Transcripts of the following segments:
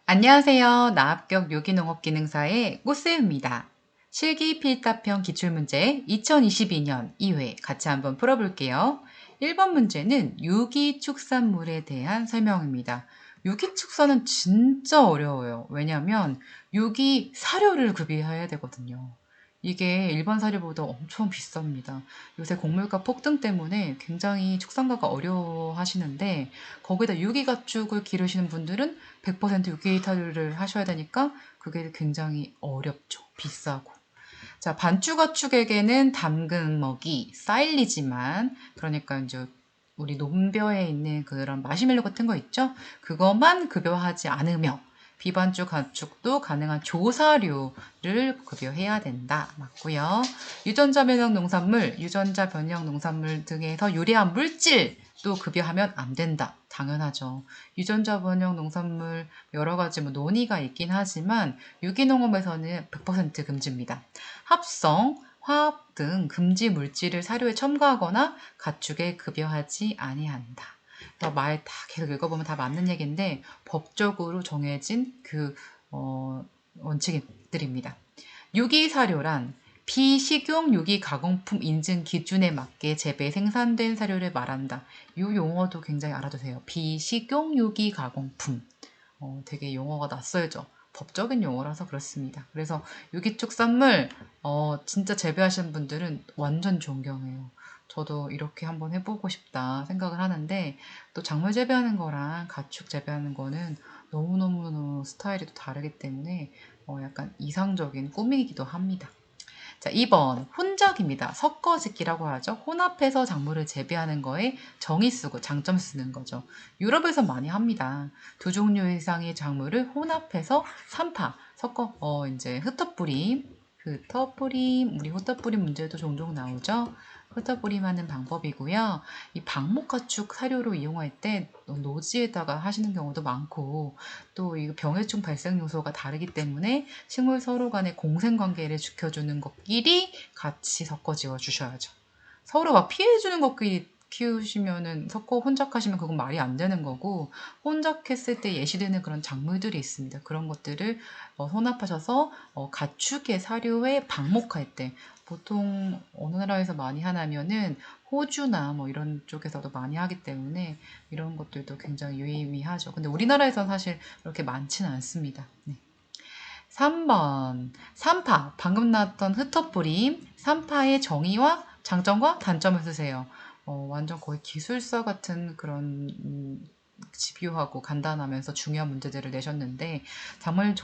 안녕하세요. 나합격 유기농업기능사의 꽃새우입니다. 실기필답형 기출문제 2022년 2회 같이 한번 풀어볼게요. 1번 문제는 유기축산물에 대한 설명입니다. 유기축산은 진짜 어려워요. 왜냐하면 유기사료를 구비해야 되거든요. 이게 일반 사료보다 엄청 비쌉니다. 요새 곡물가 폭등 때문에 굉장히 축산가가 어려워하시는데 거기다 유기가축을 기르시는 분들은 100% 유기 사료를 하셔야 되니까 그게 굉장히 어렵죠. 비싸고. 자, 반추가축에게는 당근 먹이, 사일리지만 그러니까 이제 우리 논벼에 있는 그런 마시멜로 같은 거 있죠? 그것만 급여하지 않으며 비반축 가축도 가능한 조사료를 급여해야 된다. 맞고요. 유전자 변형 농산물, 유전자 변형 농산물 등에서 유래한 물질도 급여하면 안 된다. 당연하죠. 유전자 변형 농산물 여러 가지 논의가 있긴 하지만 유기농업에서는 100% 금지입니다. 합성, 화학 등 금지 물질을 사료에 첨가하거나 가축에 급여하지 아니한다. 말 다 계속 읽어보면 다 맞는 얘기인데 법적으로 정해진 원칙들입니다. 유기사료란 비식용 유기 가공품 인증 기준에 맞게 재배 생산된 사료를 말한다. 이 용어도 굉장히 알아두세요. 비식용 유기 가공품. 되게 용어가 낯설죠. 법적인 용어라서 그렇습니다. 그래서 유기축산물 진짜 재배하시는 분들은 완전 존경해요. 저도 이렇게 한번 해보고 싶다 생각을 하는데 또 작물 재배하는 거랑 가축 재배하는 거는 너무너무 스타일이 또 다르기 때문에 약간 이상적인 꿈이기도 합니다. 자, 2번 혼작입니다. 섞어짓기라고 하죠. 혼합해서 작물을 재배하는 거에 정의 쓰고 장점 쓰는 거죠. 유럽에서 많이 합니다. 두 종류 이상의 작물을 혼합해서 산파 섞어 이제 흩어뿌림 우리 흩어뿌림 문제도 종종 나오죠. 흩어뿌림하는 방법이고요. 이 방목가축 사료로 이용할 때 노지에다가 하시는 경우도 많고 또 이 병해충 발생 요소가 다르기 때문에 식물 서로 간의 공생관계를 지켜주는 것끼리 같이 섞어 지어 주셔야죠. 서로 막 피해주는 것끼리 키우시면은 섞어 혼작하시면 그건 말이 안 되는 거고 혼작했을 때 예시되는 그런 작물들이 있습니다. 그런 것들을 혼합하셔서 가축의 사료에 방목할 때 보통 어느 나라에서 많이 하냐면은 호주나 뭐 이런 쪽에서도 많이 하기 때문에 이런 것들도 굉장히 유의미하죠. 근데 우리나라에서는 사실 그렇게 많지는 않습니다. 네. 3번 산파 방금 나왔던 흩어뿌림 산파의 정의와 장점과 단점을 쓰세요. 완전 거의 기술서 같은 그런 집요하고 간단하면서 중요한 문제들을 내셨는데 작물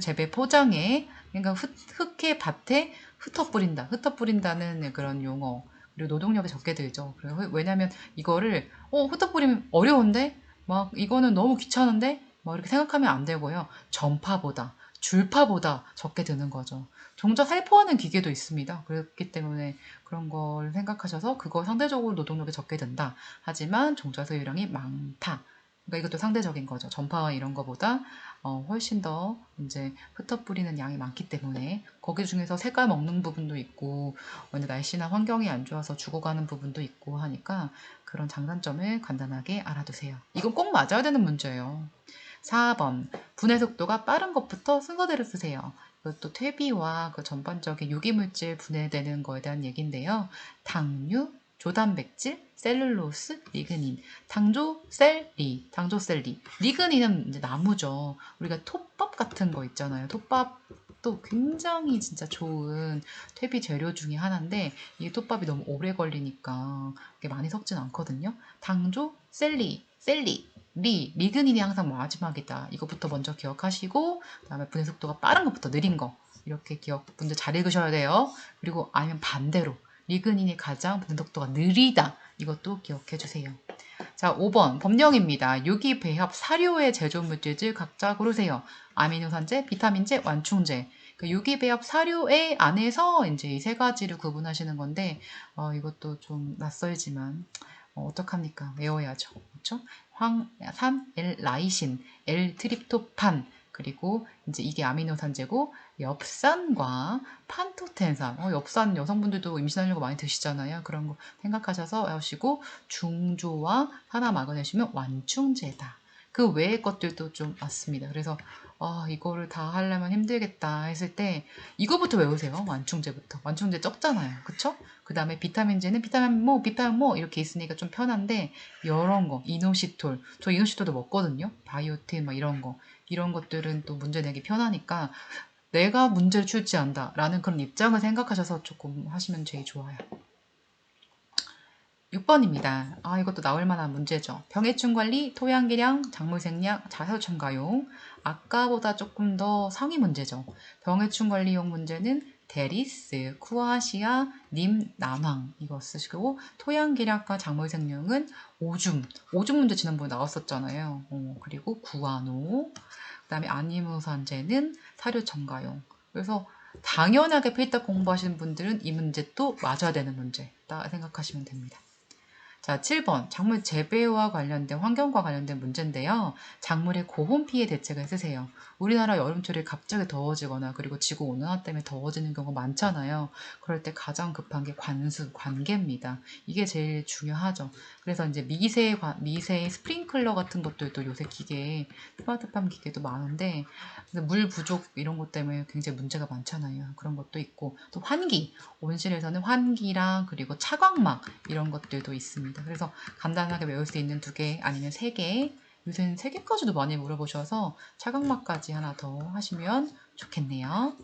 재배 포장에 그러니까 흙에 밭에 흩어뿌린다는 그런 용어 그리고 노동력이 적게 들죠. 왜냐하면 이거를 흩어뿌리면 어려운데 막 이거는 너무 귀찮은데 뭐 이렇게 생각하면 안 되고요. 전파보다 줄파보다 적게 드는 거죠. 종자 살포하는 기계도 있습니다. 그렇기 때문에 그런 걸 생각하셔서 그거 상대적으로 노동력이 적게 든다. 하지만 종자 소유량이 많다. 그러니까 이것도 상대적인 거죠. 전파와 이런 거보다 훨씬 더 이제 흩어 뿌리는 양이 많기 때문에 거기 중에서 새가 먹는 부분도 있고 근데 날씨나 환경이 안 좋아서 죽어가는 부분도 있고 하니까 그런 장단점을 간단하게 알아두세요. 이건 꼭 맞아야 되는 문제예요. 4번 분해 속도가 빠른 것부터 순서대로 쓰세요. 이것도 퇴비와 그 전반적인 유기물질 분해되는 거에 대한 얘기인데요. 당류, 조단백질, 셀룰로스, 리그닌, 당조셀리. 리그닌은 이제 나무죠. 우리가 톱밥 같은 거 있잖아요. 톱밥도 굉장히 진짜 좋은 퇴비 재료 중에 하나인데 이 톱밥이 너무 오래 걸리니까 이게 많이 섞진 않거든요. 리그닌이 항상 마지막이다. 이것부터 먼저 기억하시고 그다음에 분해 속도가 빠른 것부터 느린 거 이렇게 문제 잘 읽으셔야 돼요. 그리고 아니면 반대로 리그닌이 가장 분해 속도가 느리다. 이것도 기억해 주세요. 자, 5번 법령입니다. 유기배합 사료의 제조 물질 각자 고르세요. 아미노산제, 비타민제, 완충제. 그 유기배합 사료의 안에서 이제 이 세 가지를 구분하시는 건데 이것도 좀 낯설지만 어떡합니까? 외워야죠. 그렇죠? 황산, L 라이신, L 트립토판, 그리고 이제 이게 아미노산제고 엽산과 판토텐산. 엽산 여성분들도 임신하려고 많이 드시잖아요. 그런 거 생각하셔서 하시고 중조와 산화 마그네슘은 완충제다. 그 외의 것들도 좀 맞습니다. 그래서 이거를 다 하려면 힘들겠다 했을 때 이거부터 외우세요. 완충제부터. 완충제 적잖아요. 그쵸? 그 다음에 비타민제는 비타민 뭐 이렇게 있으니까 좀 편한데 이런 거 이노시톨 저 이노시톨도 먹거든요. 바이오틴 막 이런 것들은 또 문제 내기 편하니까 내가 문제를 출제한다 라는 그런 입장을 생각하셔서 조금 하시면 제일 좋아요. 6번입니다. 이것도 나올 만한 문제죠. 병해충 관리, 토양 개량, 작물 생략, 자살 첨가용. 아까보다 조금 더 상위 문제죠. 병해충 관리용 문제는 데리스, 쿠아시아, 님, 난황 이거 쓰시고 토양 개량과 작물 생략은 오줌 문제 지난번에 나왔었잖아요. 그리고 구아노, 그다음에 아니무산제는 사료 첨가용. 그래서 당연하게 필답 공부하시는 분들은 이 문제 또 맞아야 되는 문제다 생각하시면 됩니다. 자, 7번. 작물 재배와 관련된 환경과 관련된 문제인데요. 작물의 고온 피해 대책을 쓰세요. 우리나라 여름철이 갑자기 더워지거나 그리고 지구 온난화 때문에 더워지는 경우가 많잖아요. 그럴 때 가장 급한 게 관계입니다. 이게 제일 중요하죠. 그래서 이제 미세 스프링클러 같은 것들도 요새 스마트팜 기계도 많은데 물 부족 이런 것 때문에 굉장히 문제가 많잖아요. 그런 것도 있고 또 온실에서는 환기랑 그리고 차광막 이런 것들도 있습니다. 그래서 간단하게 외울 수 있는 2개 아니면 3개, 요새는 3개까지도 많이 물어보셔서 차광막까지 하나 더 하시면 좋겠네요.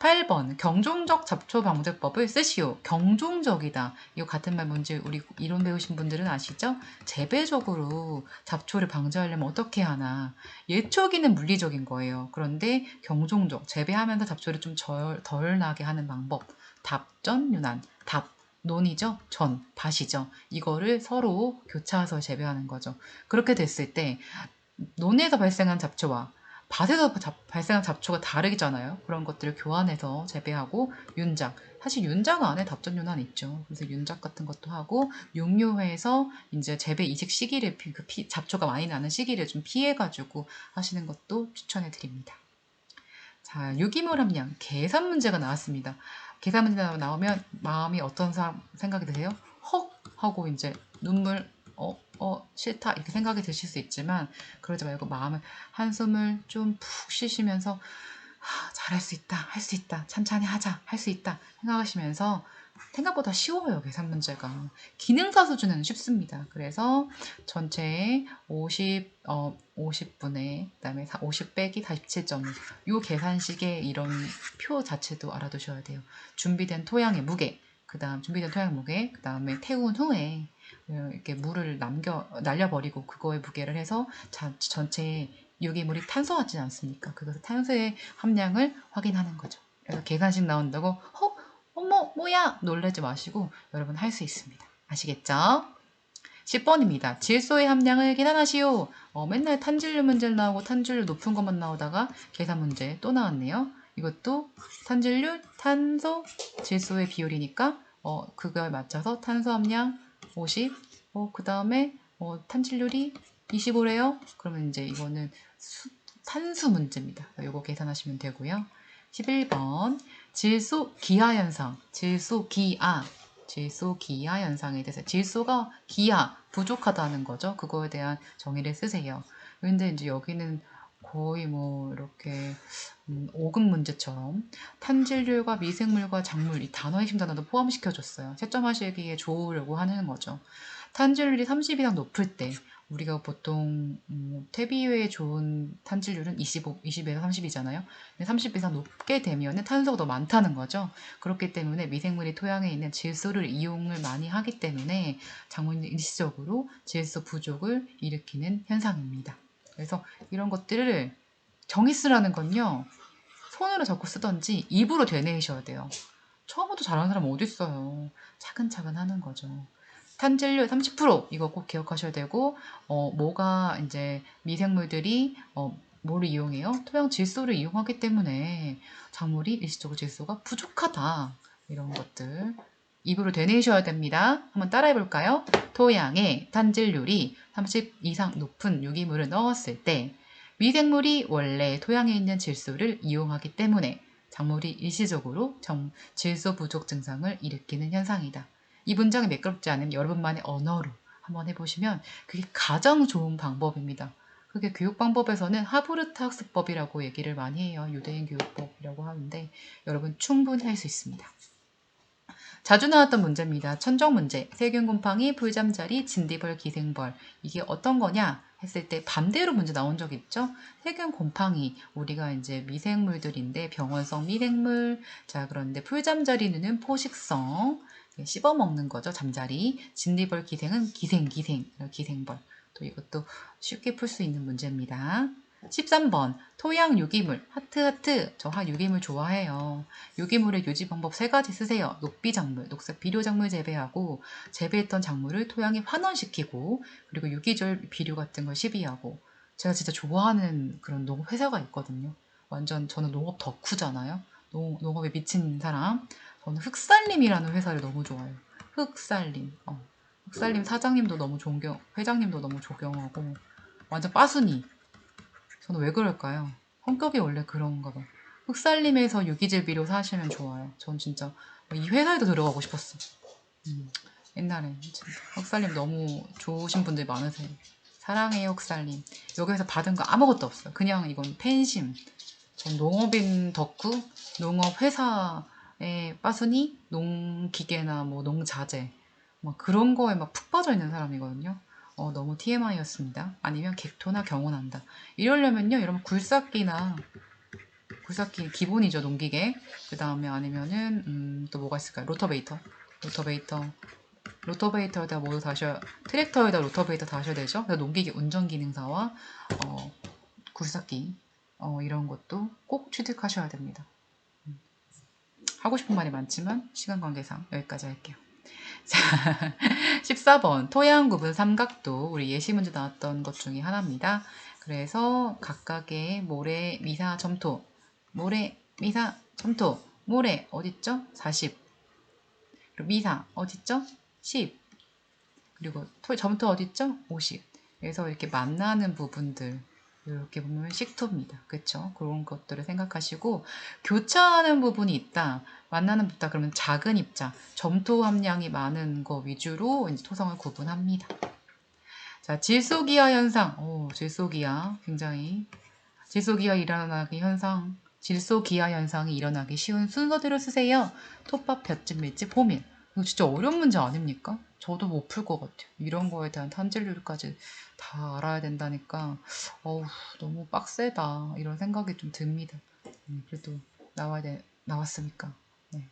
8번 경종적 잡초 방제법을 쓰시오. 경종적이다. 이거 같은 말 뭔지 우리 이론 배우신 분들은 아시죠? 재배적으로 잡초를 방지하려면 어떻게 하나. 예초기는 물리적인 거예요. 그런데 경종적, 재배하면서 잡초를 좀 덜 나게 하는 방법. 답전유난, 논이죠? 밭이죠. 이거를 서로 교차해서 재배하는 거죠. 그렇게 됐을 때 논에서 발생한 잡초와 밭에서 발생한 잡초가 다르잖아요. 그런 것들을 교환해서 재배하고 사실 윤작 안에 답전윤환 있죠. 그래서 윤작 같은 것도 하고 육류회에서 이제 재배 이직 시기를 잡초가 많이 나는 시기를 좀 피해가지고 하시는 것도 추천해 드립니다. 자, 유기물 함량 계산 문제가 나왔습니다. 계산 문제가 나오면 마음이 어떤 생각이 드세요? 헉 하고 이제 눈물 싫다 이렇게 생각이 드실 수 있지만 그러지 말고 마음을 한숨을 좀 푹 쉬시면서 잘할 수 있다, 할 수 있다, 찬찬히 하자, 할 수 있다 생각하시면서 생각보다 쉬워요. 계산 문제가. 기능사 수준은 쉽습니다. 그래서 전체 50분의 그다음에 50 빼기 47.5 이 계산식의 이런 표 자체도 알아두셔야 돼요. 준비된 토양의 무게, 그 다음에 태운 후에 이렇게 물을 날려버리고 그거에 무게를 해서 전체 유기물이 탄소 같지 않습니까? 그래서 탄소의 함량을 확인하는 거죠. 그래서 계산식 나온다고 어머 뭐야 놀라지 마시고 여러분 할 수 있습니다. 아시겠죠? 10번입니다. 질소의 함량을 계산하시오. 맨날 탄질류 문제 나오고 탄질류 높은 것만 나오다가 계산 문제 또 나왔네요. 이것도 탄질류, 탄소, 질소의 비율이니까 그거에 맞춰서 탄소 함량 50, 그 다음에 탄질률이 25래요. 그러면 이제 이거는 산수 문제입니다. 이거 계산하시면 되고요. 11번 질소 기하 현상, 질소 기하 현상에 대해서 질소가 부족하다는 거죠. 그거에 대한 정의를 쓰세요. 근데 이제 여기는 거의 뭐 이렇게 5급 문제처럼 탄질률과 미생물과 작물 이 단어 핵심 단어도 포함시켜줬어요. 채점하시기에 좋으려고 하는 거죠. 탄질률이 30 이상 높을 때 우리가 보통 퇴비 외에 좋은 탄질률은 20에서 30이잖아요. 30 이상 높게 되면 탄소가 더 많다는 거죠. 그렇기 때문에 미생물이 토양에 있는 질소를 이용을 많이 하기 때문에 작물은 일시적으로 질소 부족을 일으키는 현상입니다. 그래서 이런 것들을 정의 쓰라는 건요. 손으로 적고 쓰던지 입으로 되뇌이셔야 돼요. 처음부터 잘하는 사람 어디 있어요. 차근차근 하는 거죠. 탄질률 30% 이거 꼭 기억하셔야 되고 뭐가 이제 미생물들이 뭐를 이용해요? 토양 질소를 이용하기 때문에 작물이 일시적으로 질소가 부족하다. 이런 것들 입으로 되뇌이셔야 됩니다. 한번 따라해 볼까요? 토양에 탄질률이 30 이상 높은 유기물을 넣었을 때 미생물이 원래 토양에 있는 질소를 이용하기 때문에 작물이 일시적으로 질소 부족 증상을 일으키는 현상이다. 이 문장이 매끄럽지 않으면 여러분만의 언어로 한번 해보시면 그게 가장 좋은 방법입니다. 그게 교육 방법에서는 하브르트 학습법이라고 얘기를 많이 해요. 유대인 교육법이라고 하는데 여러분 충분히 할 수 있습니다. 자주 나왔던 문제입니다. 천적 문제. 세균곰팡이, 풀잠자리, 진디벌, 기생벌. 이게 어떤 거냐 했을 때 반대로 문제 나온 적 있죠? 세균곰팡이. 우리가 이제 미생물들인데 병원성 미생물. 자, 그런데 풀잠자리는 포식성. 씹어먹는 거죠. 잠자리. 진디벌, 기생은 기생벌. 또 이것도 쉽게 풀 수 있는 문제입니다. 13번 토양 유기물 하트 저 유기물 좋아해요. 유기물의 유지 방법 3가지 쓰세요. 녹비작물, 녹색 비료작물 재배하고 재배했던 작물을 토양에 환원시키고 그리고 유기질 비료 같은 걸 시비하고 제가 진짜 좋아하는 그런 농업 회사가 있거든요. 완전 저는 농업 덕후잖아요. 농업에 미친 사람. 저는 흑살림이라는 회사를 너무 좋아해요. 흑살림. 흑살림 사장님도 너무 회장님도 너무 존경하고 완전 빠순이. 저는 왜 그럴까요? 성격이 원래 그런가 봐. 흑살림에서 유기질 비료 사시면 좋아요. 전 진짜 이 회사에도 들어가고 싶었어. 옛날에 진짜 흑살림 너무 좋으신 분들 많으세요. 사랑해요 흑살림. 여기서 받은 거 아무것도 없어요. 그냥 이건 팬심. 전 농업인 덕후, 농업 회사의 빠순이, 농기계나 뭐 농자재 막 그런 거에 막 푹 빠져 있는 사람이거든요. 너무 TMI였습니다. 아니면 객토나 경운한다. 이러려면요, 여러분 굴삭기 기본이죠, 농기계. 그 다음에 아니면은 또 뭐가 있을까요? 로터베이터에다 모두 다셔야 트랙터에다 로터베이터 다셔야 되죠. 농기계 운전 기능사와 굴삭기 이런 것도 꼭 취득하셔야 됩니다. 하고 싶은 말이 많지만 시간 관계상 여기까지 할게요. 자, 14번 토양 구분 삼각도 우리 예시 문제 나왔던 것 중에 하나입니다. 그래서 각각의 모래, 미사, 점토 모래, 미사, 점토 모래 어딨죠? 40 그리고 미사 어딨죠? 10 그리고 점토 어딨죠? 50 그래서 이렇게 만나는 부분들 이렇게 보면 식토입니다. 그렇죠? 그런 것들을 생각하시고 교차하는 부분이 있다. 만나는 부분 그러면 작은 입자, 점토 함량이 많은 거 위주로 이제 토성을 구분합니다. 자, 질소기화 현상. 질소기화 굉장히 질소기화 현상이 일어나기 쉬운 순서대로 쓰세요. 톱밥, 볏짚, 밀집, 호밀. 이거 진짜 어려운 문제 아닙니까? 저도 못 풀 것 같아요. 이런 거에 대한 탄질률까지 다 알아야 된다니까 너무 빡세다 이런 생각이 좀 듭니다. 그래도 나왔으니까. 네.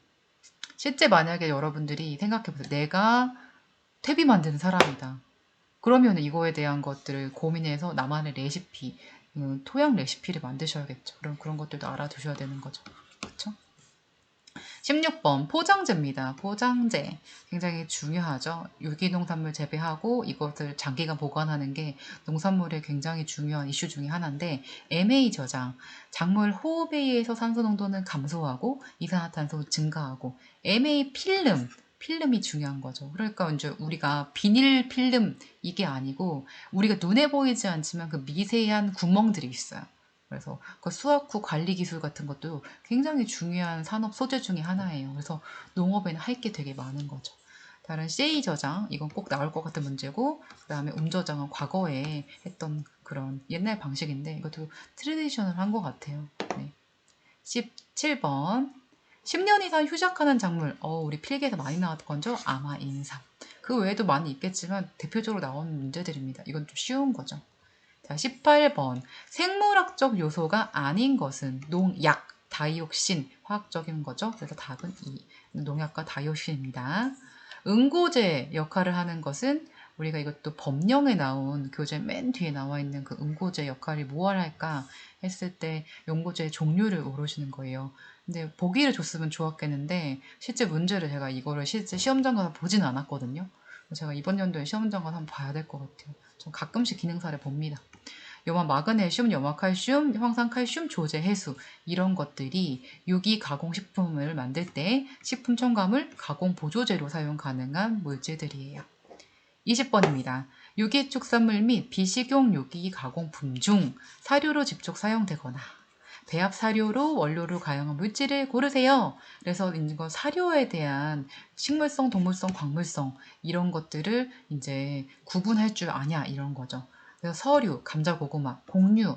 실제 만약에 여러분들이 생각해보세요. 내가 퇴비 만드는 사람이다. 그러면 이거에 대한 것들을 고민해서 나만의 레시피, 토양 레시피를 만드셔야겠죠. 그런 것들도 알아두셔야 되는 거죠. 그렇죠? 16번 포장재입니다. 포장재 굉장히 중요하죠. 유기농산물 재배하고 이것을 장기간 보관하는 게 농산물의 굉장히 중요한 이슈 중에 하나인데 MA 저장, 작물 호흡에 의해서 산소 농도는 감소하고 이산화탄소 증가하고 MA 필름이 중요한 거죠. 그러니까 이제 우리가 비닐 필름 이게 아니고 우리가 눈에 보이지 않지만 그 미세한 구멍들이 있어요. 그래서 그 수확 후 관리 기술 같은 것도 굉장히 중요한 산업 소재 중에 하나예요. 그래서 농업에는 할 게 되게 많은 거죠. 다른 CA 저장, 이건 꼭 나올 것 같은 문제고, 그 다음에 저장은 과거에 했던 그런 옛날 방식인데, 이것도 트레디셔널 한 것 같아요. 네. 17번. 10년 이상 휴작하는 작물. 우리 필기에서 많이 나왔던 건죠? 아마 인삼. 그 외에도 많이 있겠지만, 대표적으로 나오는 문제들입니다. 이건 좀 쉬운 거죠. 자, 18번. 생물학적 요소가 아닌 것은 농약, 다이옥신, 화학적인 거죠. 그래서 답은 2. 농약과 다이옥신입니다. 응고제 역할을 하는 것은 우리가 이것도 법령에 나온 교재 맨 뒤에 나와 있는 그 응고제 역할이 무엇을 할까 했을 때 응고제의 종류를 모르시는 거예요. 근데 보기를 줬으면 좋았겠는데 실제 문제를 제가 이거를 실제 시험장 가서 보진 않았거든요. 제가 이번 연도에 시험장 가서 한번 봐야 될 것 같아요. 전 가끔씩 기능사를 봅니다. 마그네슘, 염화칼슘, 황산칼슘, 조제, 해수 이런 것들이 유기 가공식품을 만들 때 식품 첨가물, 가공 보조제로 사용 가능한 물질들이에요. 20번입니다. 유기축산물 및 비식용 유기 가공품 중 사료로 직접 사용되거나 배합 사료로 원료를 가용한 물질을 고르세요. 그래서 이거 사료에 대한 식물성, 동물성, 광물성 이런 것들을 이제 구분할 줄 아냐 이런 거죠. 그래서 서류, 감자, 고구마, 곡류,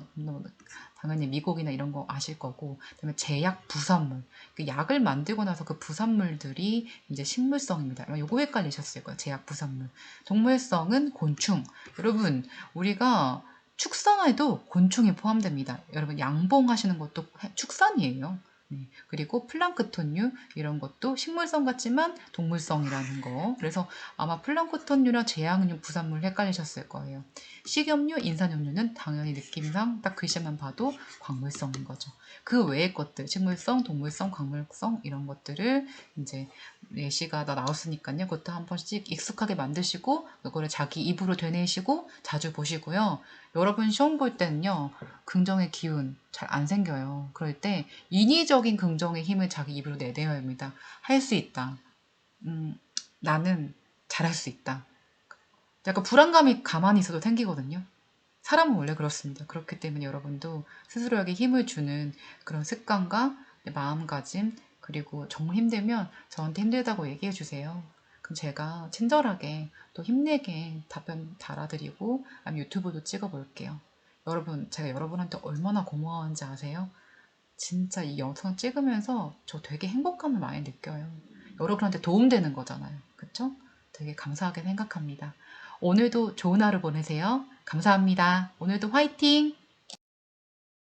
당연히 미고기나 이런 거 아실 거고, 그다음에 제약 부산물, 그 약을 만들고 나서 그 부산물들이 이제 식물성입니다. 아마 요거 헷갈리셨을 거예요. 제약 부산물. 동물성은 곤충. 여러분, 우리가 축산에도 곤충이 포함됩니다. 여러분, 양봉하시는 것도 축산이에요. 네. 그리고 플랑크톤류 이런 것도 식물성 같지만 동물성이라는 거. 그래서 아마 플랑크톤류랑 제약류 부산물 헷갈리셨을 거예요. 식염류, 인산염류는 당연히 느낌상 딱 글씨만 봐도 광물성인 거죠. 그 외의 것들, 식물성, 동물성, 광물성 이런 것들을 이제 예시가 다 나왔으니까요. 그것도 한 번씩 익숙하게 만드시고 이거를 자기 입으로 되뇌시고 자주 보시고요. 여러분 시험 볼 때는요. 긍정의 기운 잘 안 생겨요. 그럴 때 인위적인 긍정의 힘을 자기 입으로 내내야 합니다. 할 수 있다. 나는 잘할 수 있다. 약간 불안감이 가만히 있어도 생기거든요. 사람은 원래 그렇습니다. 그렇기 때문에 여러분도 스스로에게 힘을 주는 그런 습관과 마음가짐, 그리고 정말 힘들면 저한테 힘들다고 얘기해 주세요. 그럼 제가 친절하게 또 힘내게 답변 달아드리고 아니면 유튜브도 찍어볼게요. 여러분, 제가 여러분한테 얼마나 고마워한지 아세요? 진짜 이 영상 찍으면서 저 되게 행복감을 많이 느껴요. 여러분한테 도움되는 거잖아요. 그쵸? 되게 감사하게 생각합니다. 오늘도 좋은 하루 보내세요. 감사합니다. 오늘도 화이팅!